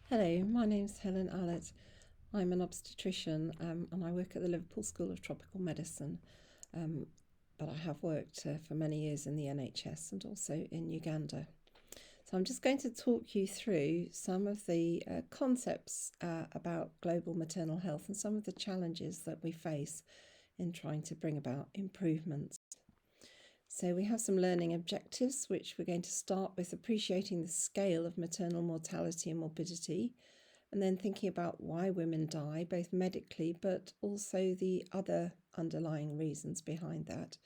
Hello, my name's Helen Allett. I'm an obstetrician and I work at the Liverpool School of Tropical Medicine, but I have worked for many years in the NHS and also in Uganda. So I'm just going to talk you through some of the concepts about global maternal health and some of the challenges that we face in trying to bring about improvements. So we have some learning objectives, which we're going to start with appreciating the scale of maternal mortality and morbidity, and then thinking about why women die, both medically but also the other underlying reasons behind that.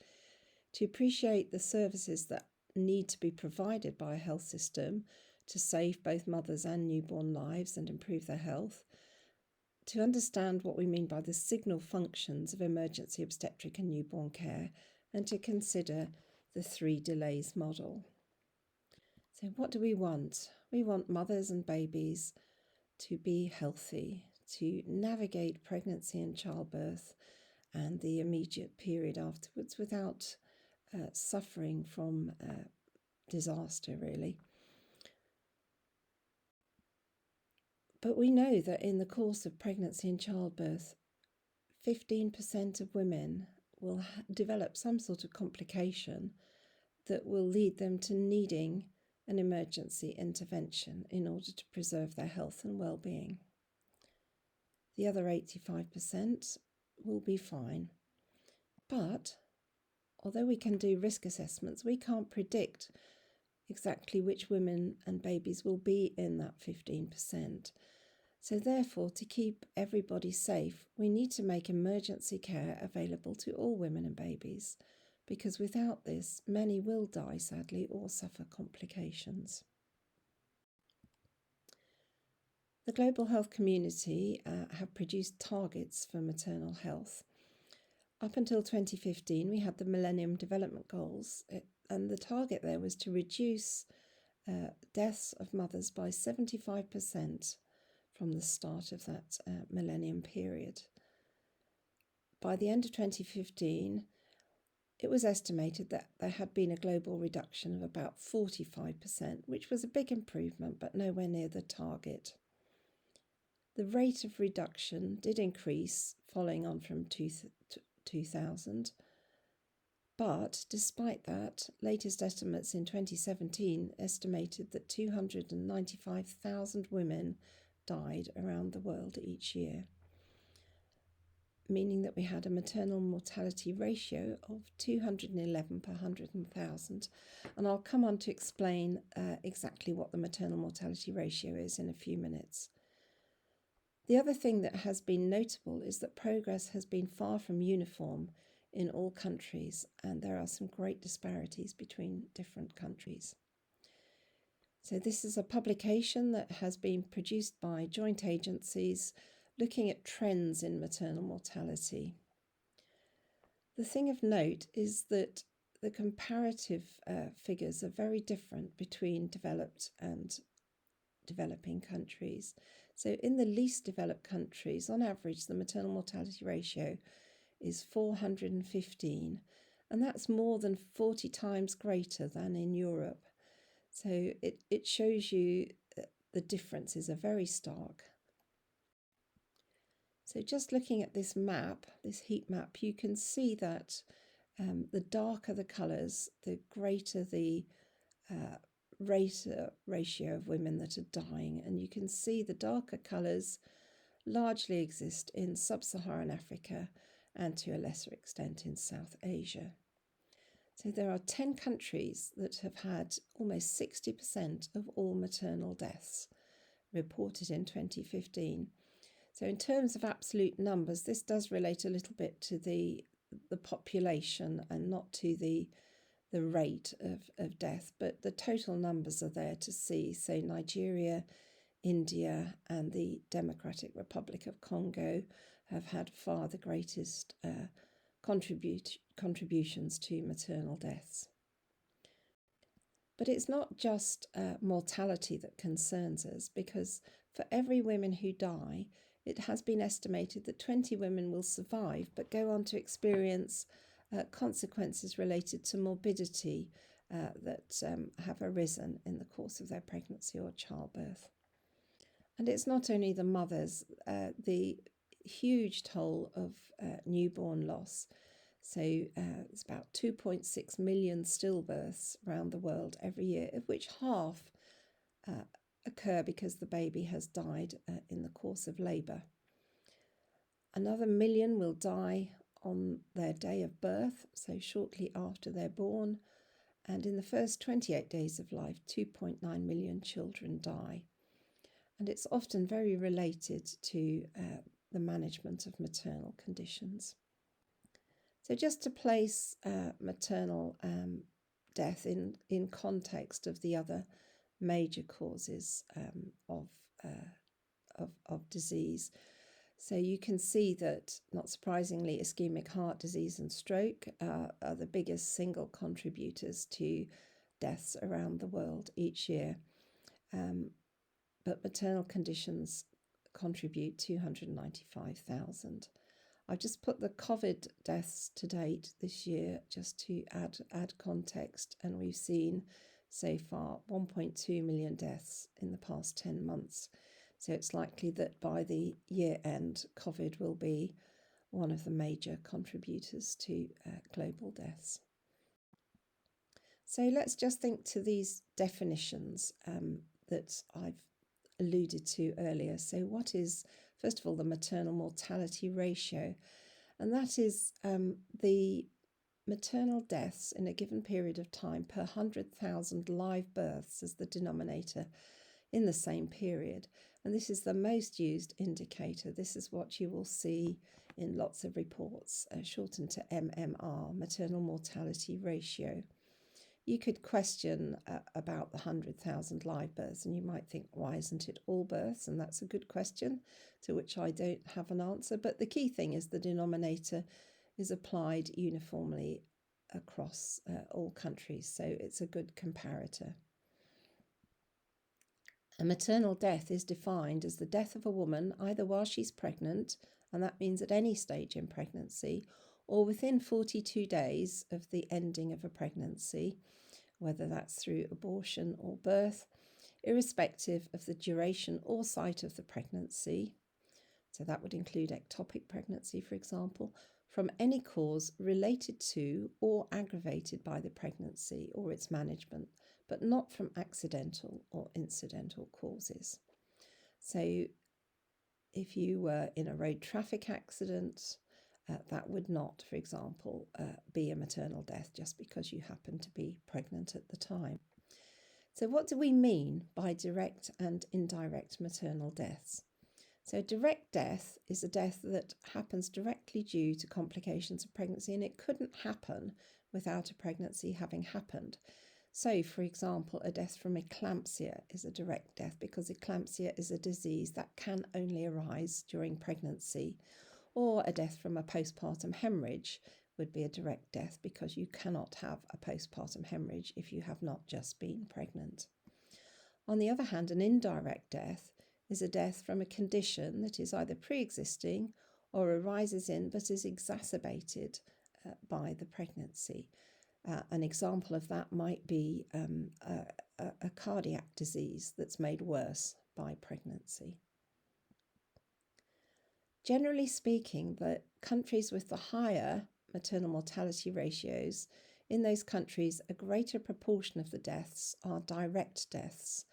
To appreciate the services that need to be provided by a health system to save both mothers and newborn lives and improve their health. To understand what we mean by the signal functions of emergency obstetric and newborn care, and to consider the 3 delays model. So what do we want? We want mothers and babies to be healthy, to navigate pregnancy and childbirth and the immediate period afterwards without suffering from disaster, really. But we know that in the course of pregnancy and childbirth, 15% of women will develop some sort of complication that will lead them to needing an emergency intervention in order to preserve their health and well-being. The other 85% will be fine. But although we can do risk assessments, we can't predict exactly which women and babies will be in that 15%. So therefore, to keep everybody safe, we need to make emergency care available to all women and babies, because without this, many will die, sadly, or suffer complications. The global health community have produced targets for maternal health. Up until 2015, we had the Millennium Development Goals, and the target there was to reduce deaths of mothers by 75% from the start of that millennium period. By the end of 2015, it was estimated that there had been a global reduction of about 45%, which was a big improvement, but nowhere near the target. The rate of reduction did increase following on from 2000, but despite that, latest estimates in 2017 estimated that 295,000 women died around the world each year, meaning that we had a maternal mortality ratio of 211 per 100,000. And I'll come on to explain exactly what the maternal mortality ratio is in a few minutes. The other thing that has been notable is that progress has been far from uniform in all countries, and there are some great disparities between different countries. So this is a publication that has been produced by joint agencies looking at trends in maternal mortality. The thing of note is that the comparative figures are very different between developed and developing countries. So in the least developed countries, on average, the maternal mortality ratio is 415, and that's more than 40 times greater than in Europe. So it shows you the differences are very stark. So just looking at this map, this heat map, you can see that the darker the colours, the greater the ratio of women that are dying. And you can see the darker colours largely exist in sub-Saharan Africa and to a lesser extent in South Asia. So there are 10 countries that have had almost 60% of all maternal deaths reported in 2015. So in terms of absolute numbers, this does relate a little bit to the population and not to the rate of death, but the total numbers are there to see. So Nigeria, India and the Democratic Republic of Congo have had far the greatest contributions to maternal deaths. But it's not just mortality that concerns us, because for every woman who die, it has been estimated that 20 women will survive but go on to experience consequences related to morbidity that have arisen in the course of their pregnancy or childbirth. And it's not only the mothers, the huge toll of newborn loss. So it's about 2.6 million stillbirths around the world every year, of which half occur because the baby has died in the course of labour. Another million will die on their day of birth, so shortly after they're born. And in the first 28 days of life, 2.9 million children die. And it's often very related to the management of maternal conditions. So just to place maternal death in context of the other major causes of disease. So you can see that, not surprisingly, ischemic heart disease and stroke are the biggest single contributors to deaths around the world each year. But maternal conditions contribute 295,000. I've just put the COVID deaths to date this year just to add context, and we've seen so far 1.2 million deaths in the past 10 months. So it's likely that by the year end, COVID will be one of the major contributors to global deaths. So let's just think to these definitions that I've alluded to earlier. So what is, first of all, the maternal mortality ratio? And that is the maternal deaths in a given period of time per 100,000 live births as the denominator in the same period. And this is the most used indicator. This is what you will see in lots of reports, shortened to MMR, maternal mortality ratio. You could question about the 100,000 live births, and you might think, why isn't it all births? And that's a good question to which I don't have an answer. But the key thing is the denominator is applied uniformly across all countries, so it's a good comparator. A maternal death is defined as the death of a woman either while she's pregnant, and that means at any stage in pregnancy, or within 42 days of the ending of a pregnancy, whether that's through abortion or birth, irrespective of the duration or site of the pregnancy. So that would include ectopic pregnancy, for example, from any cause related to or aggravated by the pregnancy or its management, but not from accidental or incidental causes. So if you were in a road traffic accident, that would not, for example, be a maternal death just because you happen to be pregnant at the time. So what do we mean by direct and indirect maternal deaths? So direct death is a death that happens directly due to complications of pregnancy, and it couldn't happen without a pregnancy having happened. So, for example, a death from eclampsia is a direct death because eclampsia is a disease that can only arise during pregnancy. Or a death from a postpartum hemorrhage would be a direct death because you cannot have a postpartum hemorrhage if you have not just been pregnant. On the other hand, an indirect death is a death from a condition that is either pre-existing or arises in but is exacerbated by the pregnancy. An example of that might be a cardiac disease that's made worse by pregnancy. Generally speaking, the countries with the higher maternal mortality ratios, in those countries, a greater proportion of the deaths are direct deaths,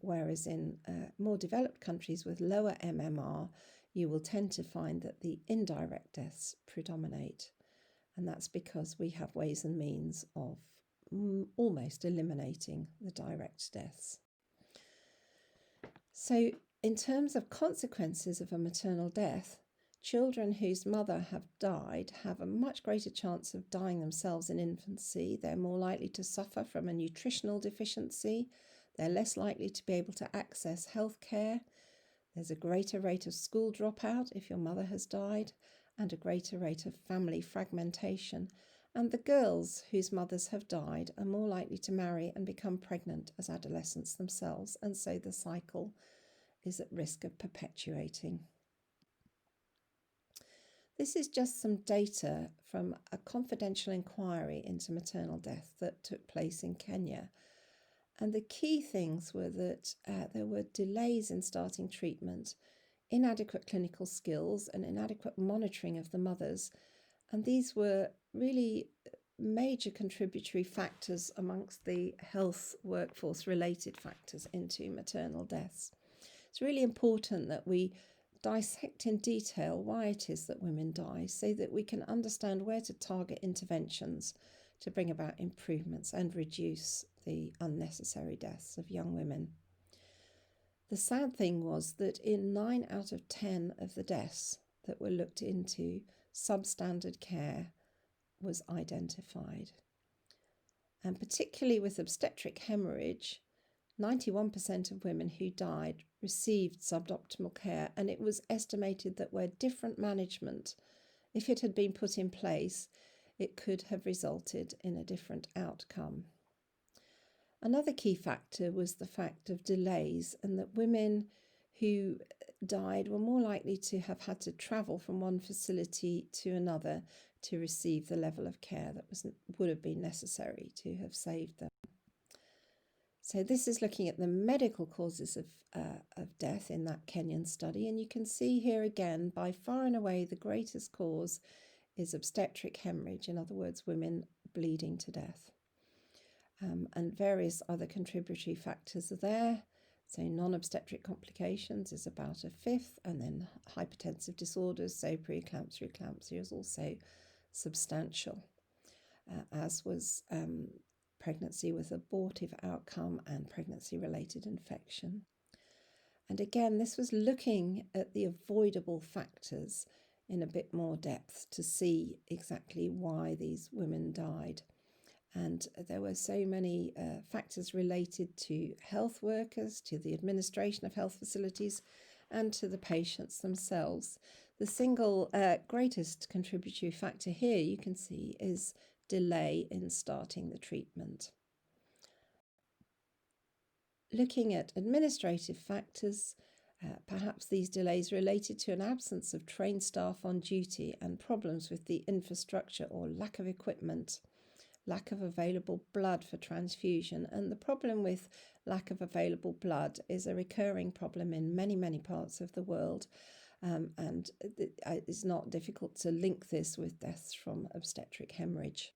whereas in more developed countries with lower MMR, you will tend to find that the indirect deaths predominate. And that's because we have ways and means of almost eliminating the direct deaths. So, in terms of consequences of a maternal death, children whose mother have died have a much greater chance of dying themselves in infancy. They're more likely to suffer from a nutritional deficiency. They're less likely to be able to access health care. There's a greater rate of school dropout if your mother has died, and a greater rate of family fragmentation. And the girls whose mothers have died are more likely to marry and become pregnant as adolescents themselves, and so the cycle is at risk of perpetuating. This is just some data from a confidential inquiry into maternal death that took place in Kenya. And the key things were that there were delays in starting treatment, inadequate clinical skills and inadequate monitoring of the mothers. And these were really major contributory factors amongst the health workforce related factors into maternal deaths. It's really important that we dissect in detail why it is that women die so that we can understand where to target interventions to bring about improvements and reduce the unnecessary deaths of young women. The sad thing was that in 9 out of 10 of the deaths that were looked into, substandard care was identified. And particularly with obstetric hemorrhage, 91% of women who died received suboptimal care, and it was estimated that where different management, if it had been put in place, it could have resulted in a different outcome. Another key factor was the fact of delays, and that women who died were more likely to have had to travel from one facility to another to receive the level of care that would have been necessary to have saved them. So this is looking at the medical causes of death in that Kenyan study, and you can see here again, by far and away, the greatest cause is obstetric hemorrhage, in other words, women bleeding to death. And various other contributory factors are there. So non-obstetric complications is about a fifth, and then hypertensive disorders, so preeclampsia is also substantial, as was pregnancy with abortive outcome and pregnancy-related infection. And again, this was looking at the avoidable factors in a bit more depth to see exactly why these women died. And there were so many factors related to health workers, to the administration of health facilities, and to the patients themselves. The single greatest contributory factor here, you can see, is delay in starting the treatment. Looking at administrative factors, perhaps these delays related to an absence of trained staff on duty and problems with the infrastructure or lack of equipment, lack of available blood for transfusion. And the problem with lack of available blood is a recurring problem in many, many parts of the world. And it's not difficult to link this with deaths from obstetric hemorrhage.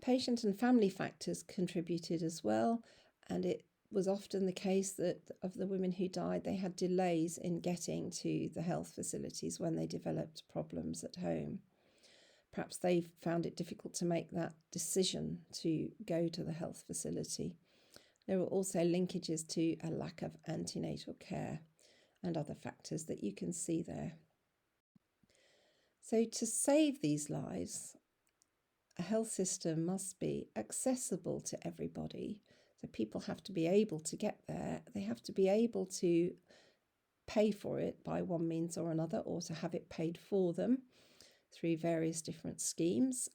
Patient and family factors contributed as well, and it was often the case that of the women who died, they had delays in getting to the health facilities when they developed problems at home. Perhaps they found it difficult to make that decision to go to the health facility. There were also linkages to a lack of antenatal care and other factors that you can see there. So to save these lives, a health system must be accessible to everybody. So people have to be able to get there. They have to be able to pay for it by one means or another, or to have it paid for them through various different schemes.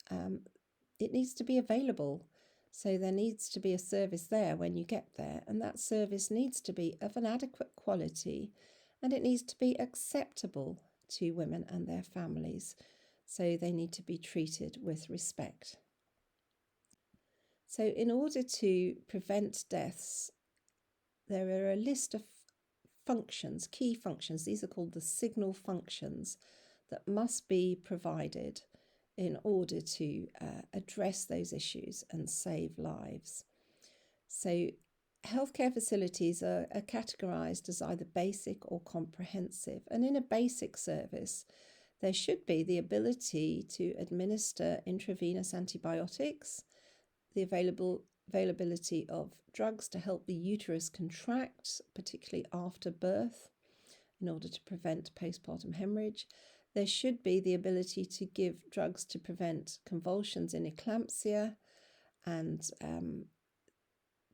It needs to be available. So there needs to be a service there when you get there, and that service needs to be of an adequate quality, and it needs to be acceptable to women and their families. So they need to be treated with respect. So in order to prevent deaths, there are a list of functions, key functions. These are called the signal functions that must be provided in order to address those issues and save lives. So healthcare facilities are categorised as either basic or comprehensive. And in a basic service, there should be the ability to administer intravenous antibiotics, the availability of drugs to help the uterus contract, particularly after birth, in order to prevent postpartum hemorrhage. There should be the ability to give drugs to prevent convulsions in eclampsia, and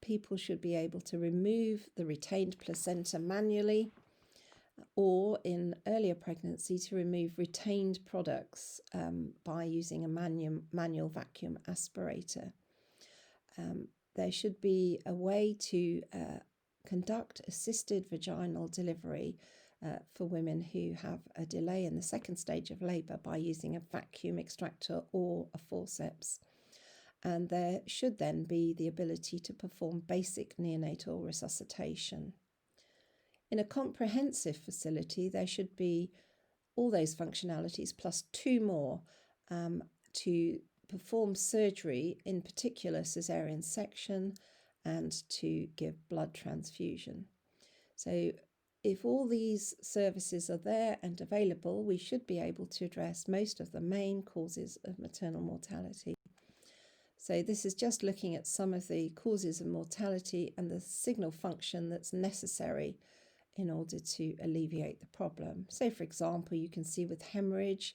people should be able to remove the retained placenta manually, or in earlier pregnancy to remove retained products by using a manual vacuum aspirator. There should be a way to conduct assisted vaginal delivery for women who have a delay in the second stage of labour by using a vacuum extractor or a forceps. and there should then be the ability to perform basic neonatal resuscitation. In a comprehensive facility, there should be all those functionalities plus 2 more to perform surgery, in particular caesarean section, and to give blood transfusion. So if all these services are there and available, we should be able to address most of the main causes of maternal mortality. So this is just looking at some of the causes of mortality and the signal function that's necessary in order to alleviate the problem. So for example, you can see with hemorrhage,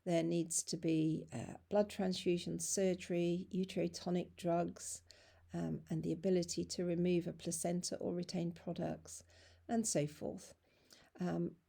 there needs to be blood transfusion, surgery, uterotonic drugs, and the ability to remove a placenta or retained products, and so forth.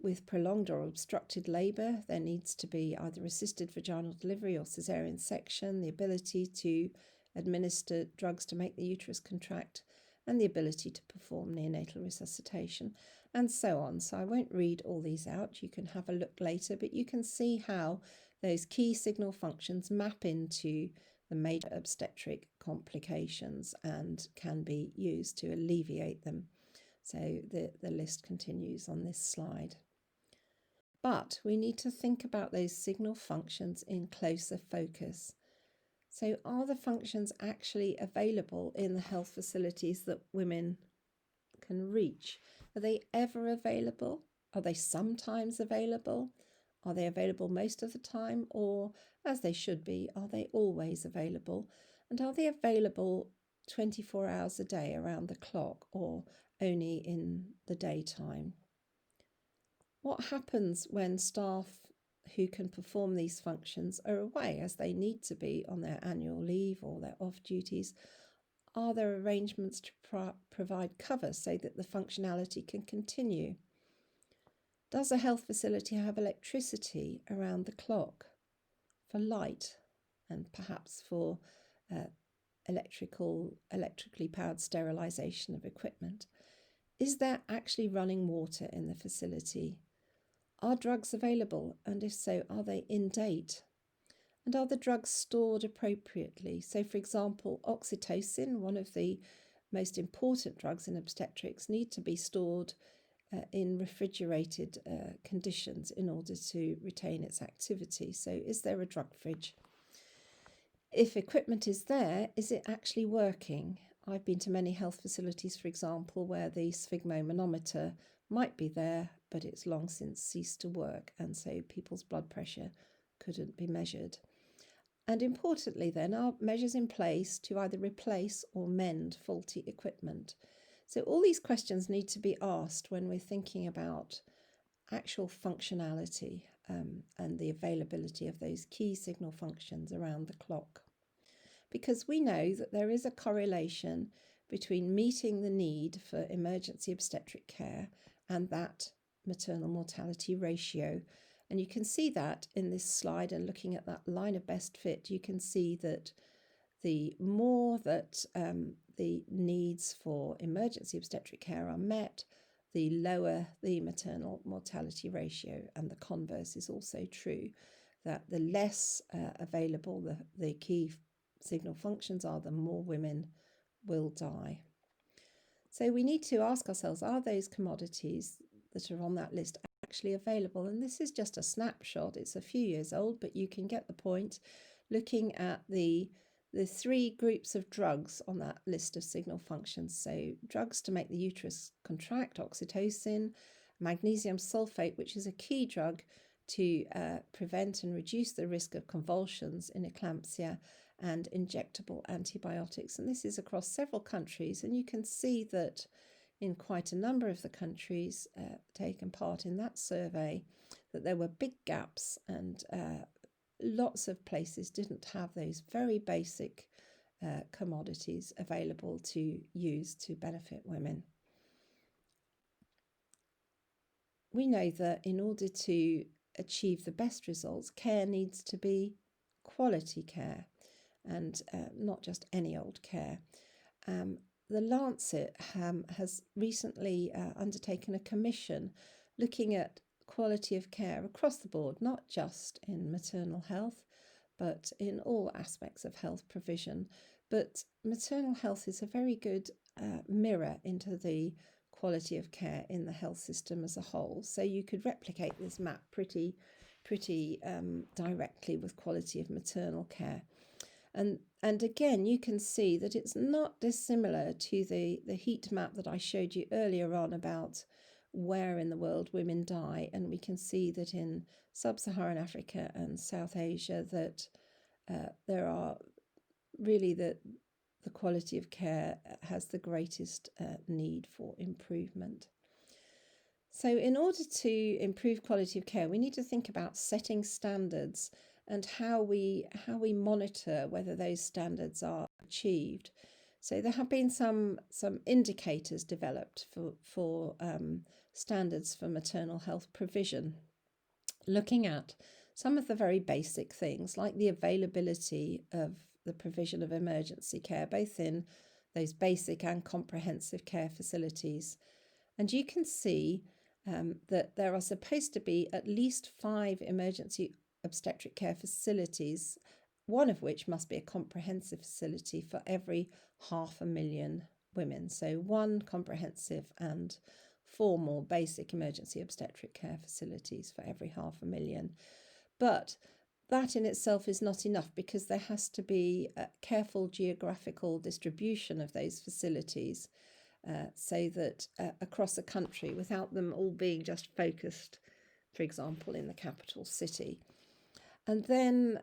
With prolonged or obstructed labour, there needs to be either assisted vaginal delivery or caesarean section, the ability to administer drugs to make the uterus contract, and the ability to perform neonatal resuscitation, and so on. So I won't read all these out. You can have a look later, but you can see how those key signal functions map into the major obstetric complications and can be used to alleviate them. So the list continues on this slide. But we need to think about those signal functions in closer focus. So are the functions actually available in the health facilities that women can reach? Are they ever available? Are they sometimes available? Are they available most of the time? Or, as they should be, are they always available? And are they available 24 hours a day around the clock, or only in the daytime? What happens when staff who can perform these functions are away, as they need to be on their annual leave or their off duties? Are there arrangements to provide cover so that the functionality can continue? Does a health facility have electricity around the clock for light and perhaps for electrically powered sterilisation of equipment? Is there actually running water in the facility? Are drugs available, and if so, are they in date? And are the drugs stored appropriately? So, for example, oxytocin, one of the most important drugs in obstetrics, need to be stored in refrigerated conditions in order to retain its activity. So is there a drug fridge? If equipment is there, is it actually working? I've been to many health facilities, for example, where the sphygmomanometer might be there, but it's long since ceased to work, and so people's blood pressure couldn't be measured. And importantly then, are measures in place to either replace or mend faulty equipment? So all these questions need to be asked when we're thinking about actual functionality and the availability of those key signal functions around the clock. Because we know that there is a correlation between meeting the need for emergency obstetric care and that maternal mortality ratio. And you can see that in this slide, and looking at that line of best fit, you can see that the more that the needs for emergency obstetric care are met, the lower the maternal mortality ratio. And the converse is also true, that the less available the key signal functions are, the more women will die. So we need to ask ourselves, are those commodities that are on that list actually available? And this is just a snapshot. It's a few years old, but you can get the point, looking at the 3 groups of drugs on that list of signal functions. So drugs to make the uterus contract, oxytocin, magnesium sulfate, which is a key drug to prevent and reduce the risk of convulsions in eclampsia, and injectable antibiotics. And this is across several countries, and you can see that in quite a number of the countries taken part in that survey, that there were big gaps, and lots of places didn't have those very basic commodities available to use to benefit women. We know that in order to achieve the best results, care needs to be quality care, and not just any old care. The Lancet has recently undertaken a commission looking at quality of care across the board, not just in maternal health, but in all aspects of health provision. But maternal health is a very good mirror into the quality of care in the health system as a whole. So you could replicate this map pretty directly with quality of maternal care. And again, you can see that it's not dissimilar to the heat map that I showed you earlier on about where in the world women die. And we can see that in sub-Saharan Africa and South Asia that there are really the quality of care has the greatest need for improvement. So in order to improve quality of care, we need to think about setting standards and how we monitor whether those standards are achieved. So there have been some indicators developed for standards for maternal health provision, looking at some of the very basic things like the availability of the provision of emergency care, both in those basic and comprehensive care facilities. And you can see that there are supposed to be at least 5 emergency obstetric care facilities, one of which must be a comprehensive facility for every 500,000 women. So 1 comprehensive and 4 more basic emergency obstetric care facilities for every 500,000. But that in itself is not enough, because there has to be a careful geographical distribution of those facilities so that across the country, without them all being just focused, for example, in the capital city. And then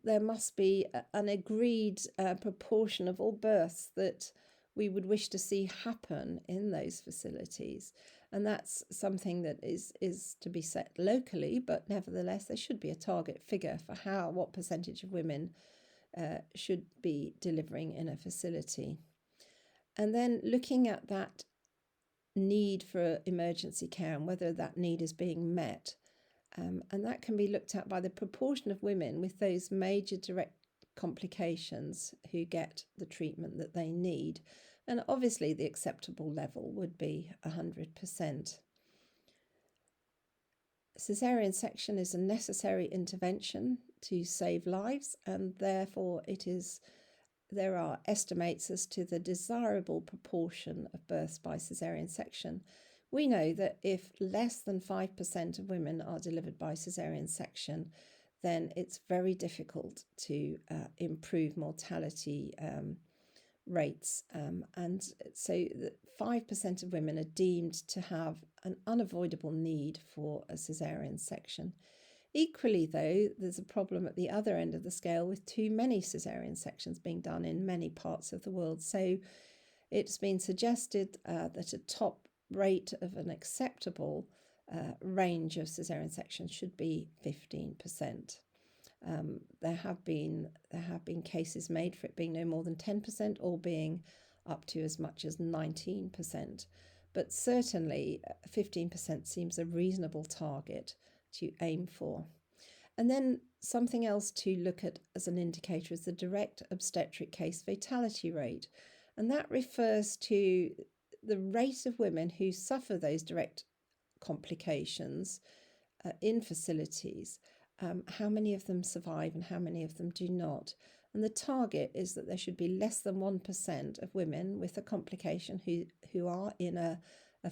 there must be an agreed proportion of all births that we would wish to see happen in those facilities. And that's something that is to be set locally, but nevertheless there should be a target figure for what percentage of women should be delivering in a facility. And then looking at that need for emergency care and whether that need is being met. And that can be looked at by the proportion of women with those major direct complications who get the treatment that they need. And obviously the acceptable level would be 100%. Caesarean section is a necessary intervention to save lives, and therefore there are estimates as to the desirable proportion of births by caesarean section. We know that if less than 5% of women are delivered by caesarean section, then it's very difficult to improve mortality rates. And so 5% of women are deemed to have an unavoidable need for a caesarean section. Equally, though, there's a problem at the other end of the scale with too many caesarean sections being done in many parts of the world. So it's been suggested that a top rate of an acceptable range of caesarean sections should be 15%. There have been cases made for it being no more than 10% or being up to as much as 19%. But certainly 15% seems a reasonable target to aim for. And then something else to look at as an indicator is the direct obstetric case fatality rate. And that refers to the rate of women who suffer those direct complications in facilities, how many of them survive and how many of them do not. And the target is that there should be less than 1% of women with a complication who are in a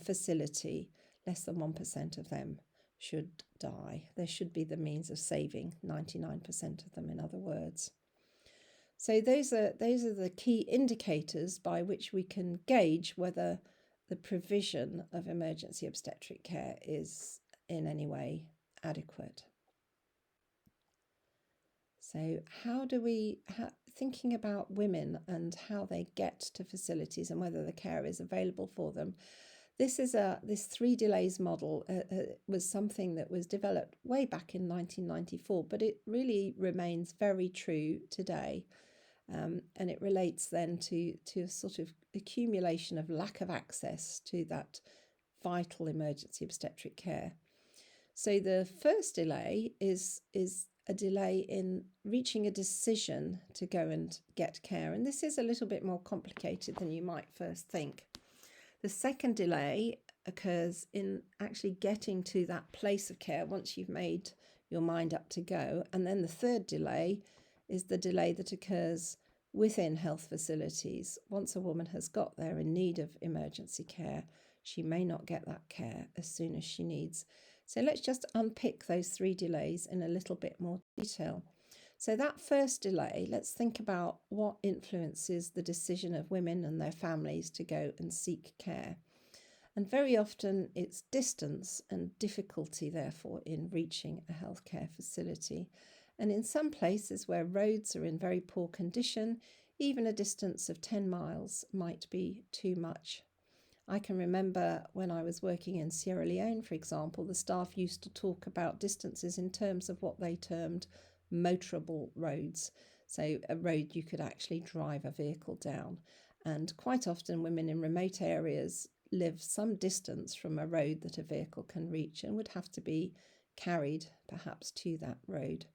facility, less than 1% of them should die. There should be the means of saving 99% of them, in other words. So those are the key indicators by which we can gauge whether the provision of emergency obstetric care is in any way adequate. So thinking about women and how they get to facilities and whether the care is available for them, this 3 delays model was something that was developed way back in 1994, but it really remains very true today. And it relates then to a sort of accumulation of lack of access to that vital emergency obstetric care. So the first delay is a delay in reaching a decision to go and get care. And this is a little bit more complicated than you might first think. The second delay occurs in actually getting to that place of care once you've made your mind up to go. And then the third delay is the delay that occurs within health facilities. Once a woman has got there in need of emergency care, she may not get that care as soon as she needs. So let's just unpick those 3 delays in a little bit more detail. So that first delay, let's think about what influences the decision of women and their families to go and seek care. And very often it's distance and difficulty, therefore, in reaching a healthcare facility. And in some places where roads are in very poor condition, even a distance of 10 miles might be too much. I can remember when I was working in Sierra Leone, for example, the staff used to talk about distances in terms of what they termed motorable roads. So a road you could actually drive a vehicle down. And quite often women in remote areas live some distance from a road that a vehicle can reach and would have to be carried perhaps to that road.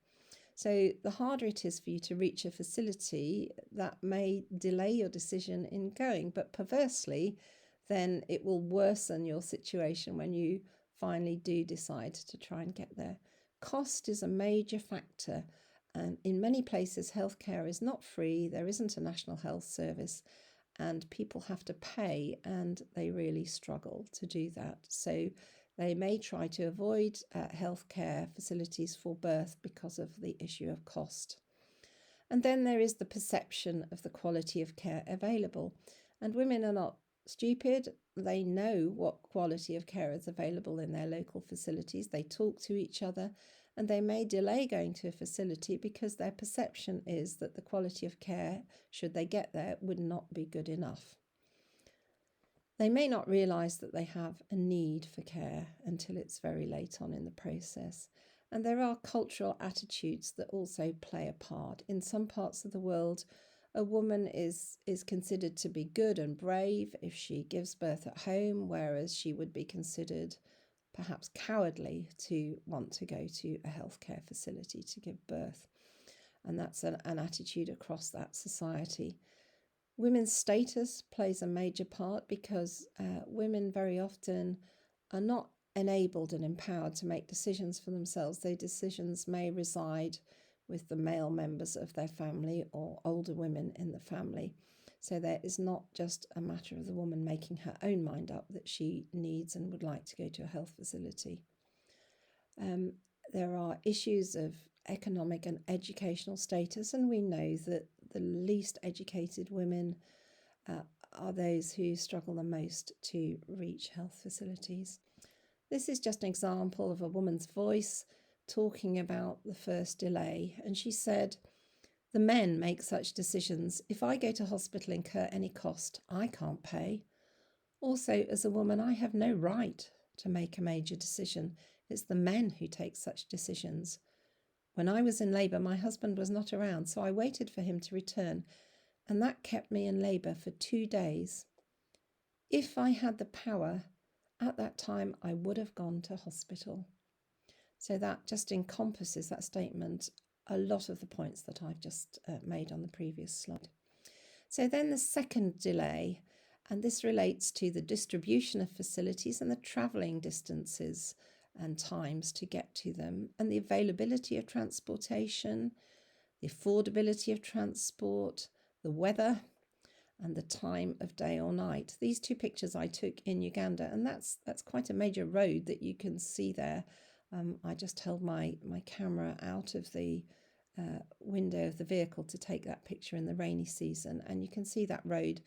So the harder it is for you to reach a facility, that may delay your decision in going, but perversely, then it will worsen your situation when you finally do decide to try and get there. Cost is a major factor, and in many places healthcare is not free. There isn't a national health service, and people have to pay, and they really struggle to do that. So they may try to avoid healthcare facilities for birth because of the issue of cost. And then there is the perception of the quality of care available. And women are not stupid. They know what quality of care is available in their local facilities. They talk to each other, and they may delay going to a facility because their perception is that the quality of care, should they get there, would not be good enough. They may not realise that they have a need for care until it's very late on in the process. And there are cultural attitudes that also play a part. In some parts of the world, a woman is considered to be good and brave if she gives birth at home, whereas she would be considered perhaps cowardly to want to go to a healthcare facility to give birth. And that's an attitude across that society. Women's status plays a major part because women very often are not enabled and empowered to make decisions for themselves. Their decisions may reside with the male members of their family or older women in the family. So there is not just a matter of the woman making her own mind up that she needs and would like to go to a health facility. There are issues of economic and educational status, and we know that the least educated women are those who struggle the most to reach health facilities. This is just an example of a woman's voice talking about the first delay, and she said, "The men make such decisions. If I go to hospital and incur any cost, I can't pay. Also, as a woman, I have no right to make a major decision. It's the men who take such decisions. When I was in labour, my husband was not around, so I waited for him to return, and that kept me in labour for 2 days. If I had the power, at that time I would have gone to hospital." So that just encompasses, that statement, a lot of the points that I've just made on the previous slide. So then the second delay, and this relates to the distribution of facilities and the travelling distances and times to get to them, and the availability of transportation, the affordability of transport, the weather, and the time of day or night. These 2 pictures I took in Uganda, and that's quite a major road that you can see there. I just held my camera out of the window of the vehicle to take that picture in the rainy season, and you can see that road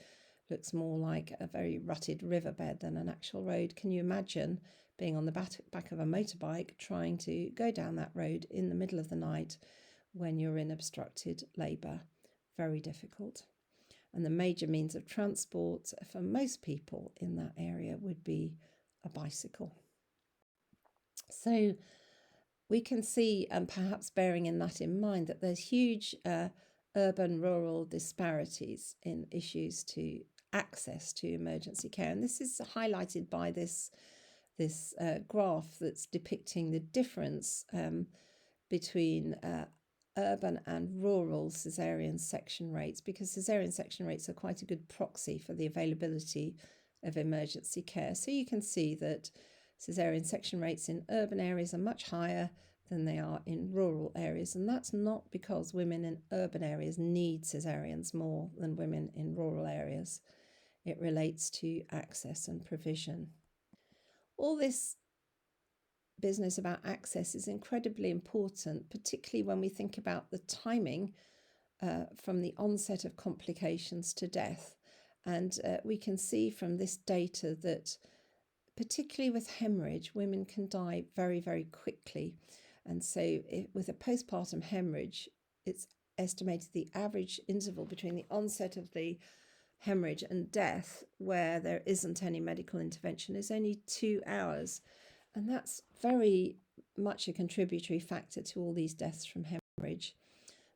looks more like a very rutted riverbed than an actual road. Can you imagine being on the back of a motorbike trying to go down that road in the middle of the night when you're in obstructed labour? Very difficult. And the major means of transport for most people in that area would be a bicycle. So we can see, and perhaps bearing that in mind, that there's huge urban-rural disparities in issues to access to emergency care. And this is highlighted by this graph that's depicting the difference between urban and rural caesarean section rates, because caesarean section rates are quite a good proxy for the availability of emergency care. So you can see that caesarean section rates in urban areas are much higher than they are in rural areas. And that's not because women in urban areas need caesareans more than women in rural areas. It relates to access and provision. All this business about access is incredibly important, particularly when we think about the timing from the onset of complications to death. And we can see from this data that particularly with hemorrhage, women can die very, very quickly. And so with a postpartum hemorrhage, it's estimated the average interval between the onset of the hemorrhage and death, where there isn't any medical intervention, is only 2 hours. And that's very much a contributory factor to all these deaths from hemorrhage.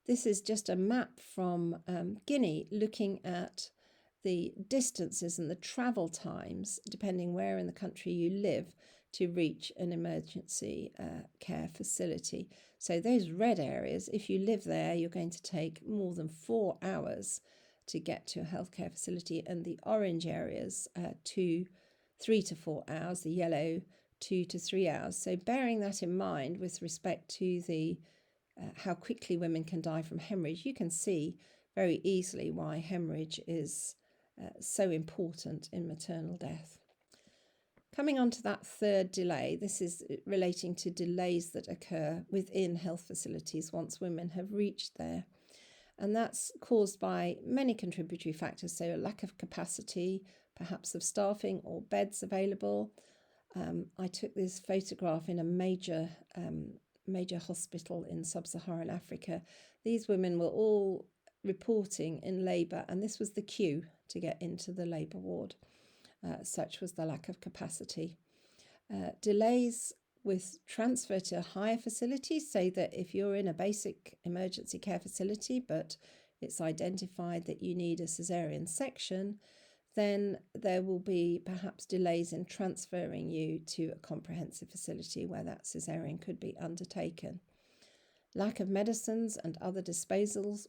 This is just a map from Guinea looking at the distances and the travel times, depending where in the country you live, to reach an emergency care facility. So those red areas, if you live there, you're going to take more than 4 hours to get to a healthcare facility, and the orange areas 3 to 4 hours, the yellow 2 to 3 hours. So bearing that in mind with respect to the how quickly women can die from hemorrhage, you can see very easily why hemorrhage is so important in maternal death. Coming on to that third delay, this is relating to delays that occur within health facilities once women have reached there. And that's caused by many contributory factors, so a lack of capacity, perhaps of staffing or beds available. I took this photograph in a major hospital in sub-Saharan Africa. These women were all reporting in labour, and this was the queue to get into the labour ward. Such was the lack of capacity. Delays with transfer to higher facilities, say that if you're in a basic emergency care facility but it's identified that you need a caesarean section, then there will be perhaps delays in transferring you to a comprehensive facility where that caesarean could be undertaken. Lack of medicines and other disposables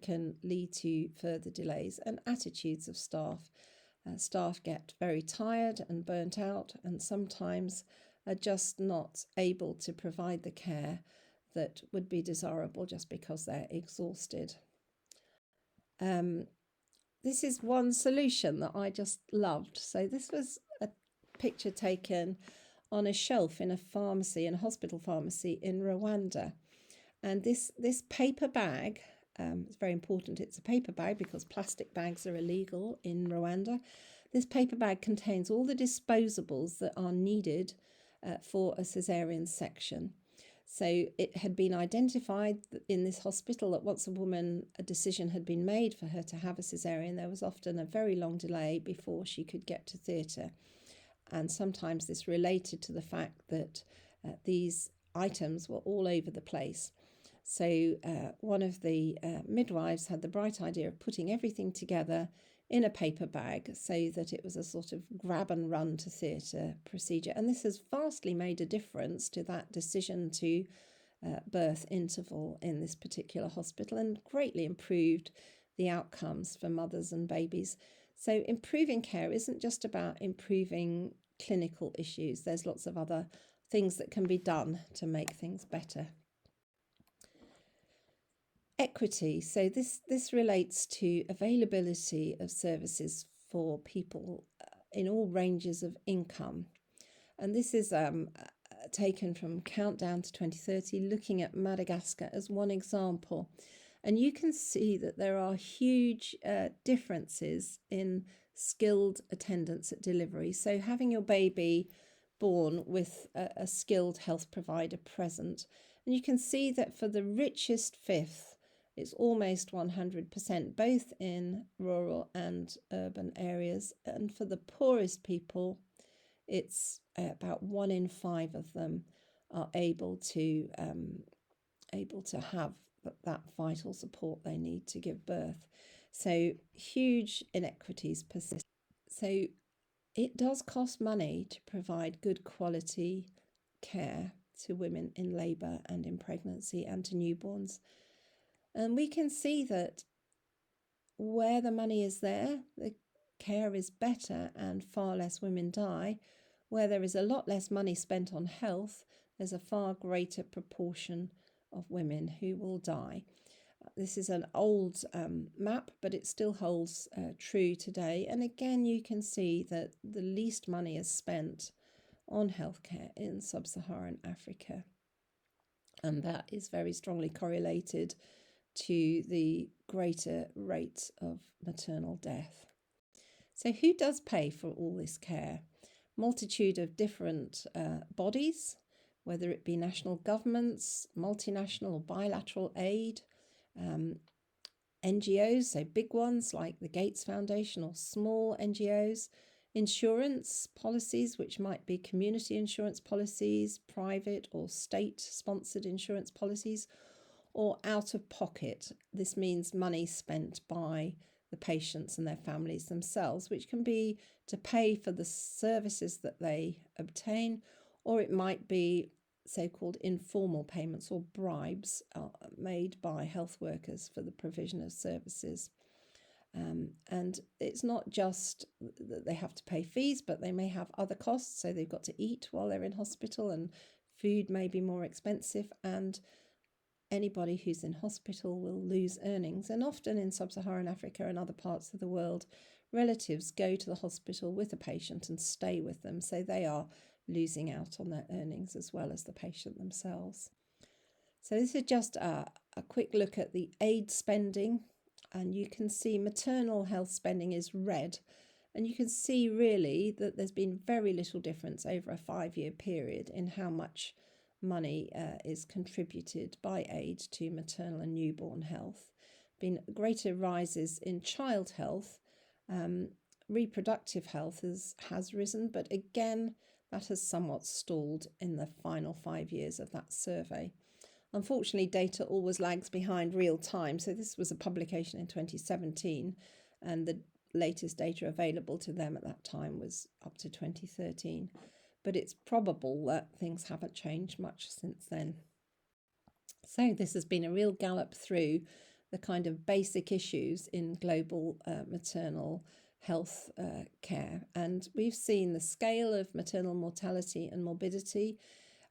can lead to further delays, and attitudes of staff. Staff get very tired and burnt out, and sometimes are just not able to provide the care that would be desirable just because they're exhausted. This is one solution that I just loved. So this was a picture taken on a shelf in a pharmacy, in a hospital pharmacy in Rwanda. And this paper bag, it's very important it's a paper bag because plastic bags are illegal in Rwanda. This paper bag contains all the disposables that are needed for a caesarean section. So it had been identified in this hospital that once a decision had been made for her to have a caesarean, there was often a very long delay before she could get to theatre. And sometimes this related to the fact that these items were all over the place. So one of the midwives had the bright idea of putting everything together in a paper bag so that it was a sort of grab and run to theatre procedure. And this has vastly made a difference to that decision to birth interval in this particular hospital, and greatly improved the outcomes for mothers and babies. So improving care isn't just about improving clinical issues. There's lots of other things that can be done to make things better. Equity. So this relates to availability of services for people in all ranges of income. And this is taken from Countdown to 2030, looking at Madagascar as one example. And you can see that there are huge differences in skilled attendance at delivery. So having your baby born with a skilled health provider present. And you can see that for the richest fifth, it's almost 100%, both in rural and urban areas. And for the poorest people, it's about 1 in 5 of them are able to have that vital support they need to give birth. So huge inequities persist. So it does cost money to provide good quality care to women in labour and in pregnancy and to newborns. And we can see that where the money is there, the care is better and far less women die. Where there is a lot less money spent on health, there's a far greater proportion of women who will die. This is an old map, but it still holds true today. And again, you can see that the least money is spent on healthcare in sub-Saharan Africa. And that is very strongly correlated to the greater rate of maternal death. So who does pay for all this care? Multitude of different bodies, whether it be national governments, multinational or bilateral aid, NGOs, so big ones like the Gates Foundation, or small NGOs, insurance policies, which might be community insurance policies, private or state-sponsored insurance policies, or out of pocket. This means money spent by the patients and their families themselves, which can be to pay for the services that they obtain, or it might be so-called informal payments or bribes made by health workers for the provision of services. And it's not just that they have to pay fees, but they may have other costs. So they've got to eat while they're in hospital, and food may be more expensive, and anybody who's in hospital will lose earnings. And often in sub-Saharan Africa and other parts of the world, relatives go to the hospital with a patient and stay with them. So they are losing out on their earnings as well as the patient themselves. So this is just a quick look at the aid spending. And you can see maternal health spending is red. And you can see really that there's been very little difference over a 5-year period in how much money is contributed by aid to maternal and newborn health. Been greater rises in child health. Reproductive health has risen, but again, that has somewhat stalled in the final 5 years of that survey. Unfortunately, data always lags behind real time. So this was a publication in 2017, and the latest data available to them at that time was up to 2013. But it's probable that things haven't changed much since then. So this has been a real gallop through the kind of basic issues in global maternal health care. And we've seen the scale of maternal mortality and morbidity,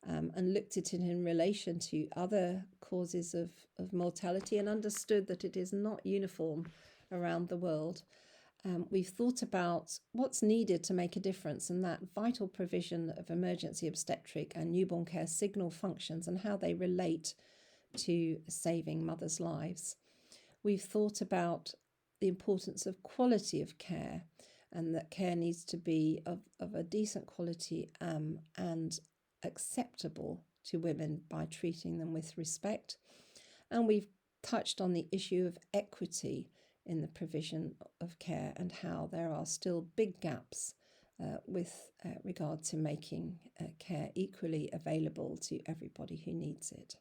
and looked at it in relation to other causes of mortality, and understood that it is not uniform around the world. We've thought about what's needed to make a difference, and that vital provision of emergency obstetric and newborn care signal functions and how they relate to saving mothers' lives. We've thought about the importance of quality of care, and that care needs to be of a decent quality and acceptable to women by treating them with respect. And we've touched on the issue of equity in the provision of care, and how there are still big gaps with regard to making care equally available to everybody who needs it.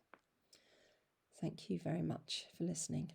Thank you very much for listening.